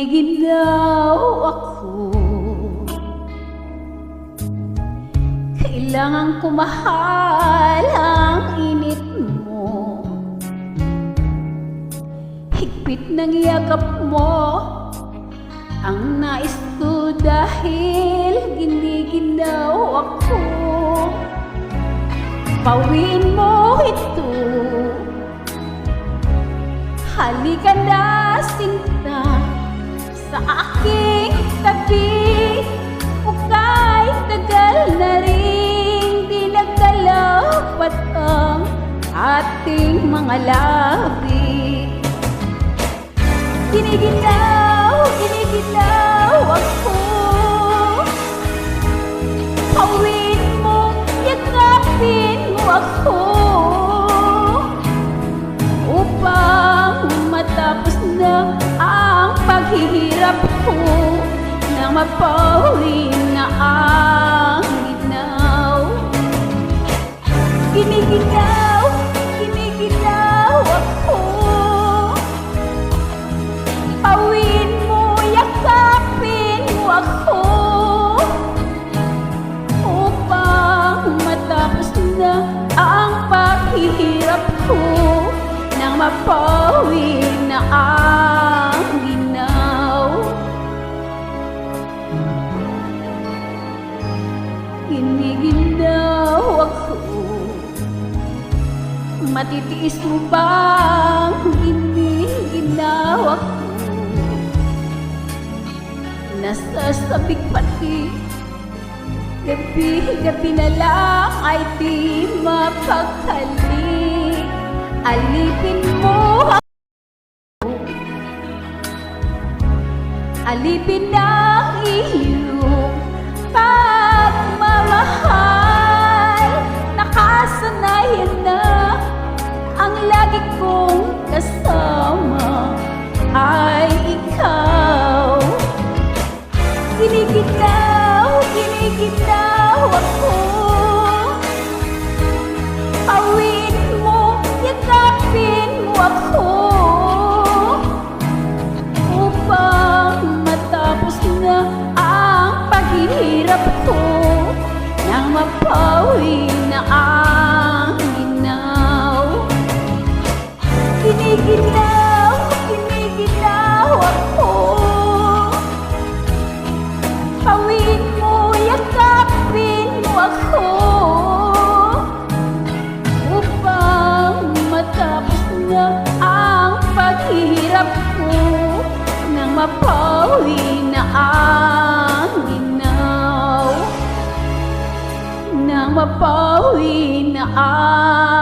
Giniginaw ako, kailangan ko mahal ang init mo. Higpit ng yakap mo ang nais ko dahil giniginaw ako. Pawin mo ito, halika na sinta sa aking tabi. O kahit tagal na rin di nagkalapat ang ating mga labi. Giniginaw ako, pawin mo, yakapin mo ako, upang matapos na ang paghihirap ko, nang mapawi na ang ginaw. Giniginaw ako, pawin mo, yakapin mo ako, upang matapos na ang paghihirap ko, nang mapawi na ang ginaw. Giniginaw ako, matitiis mo bang giniginaw ako? Nasasabik pati, gabi-gabi na lang ay di mapakali. Alipin mo ako, alipin ang iyong pagmamahal. Nakasanayan na ang lagi kong kasama ay ikaw. Giniginaw ako, pawin mo, yakapin mo ako, upang matapos na ang paghihirap ko, nang mapawi na ang ginaw. Giniginaw ako, pawin mo, yakapin mo ako, upang matapos na ang paghihirap ko, nang mapawi na ang ginaw, nang mapawi na ang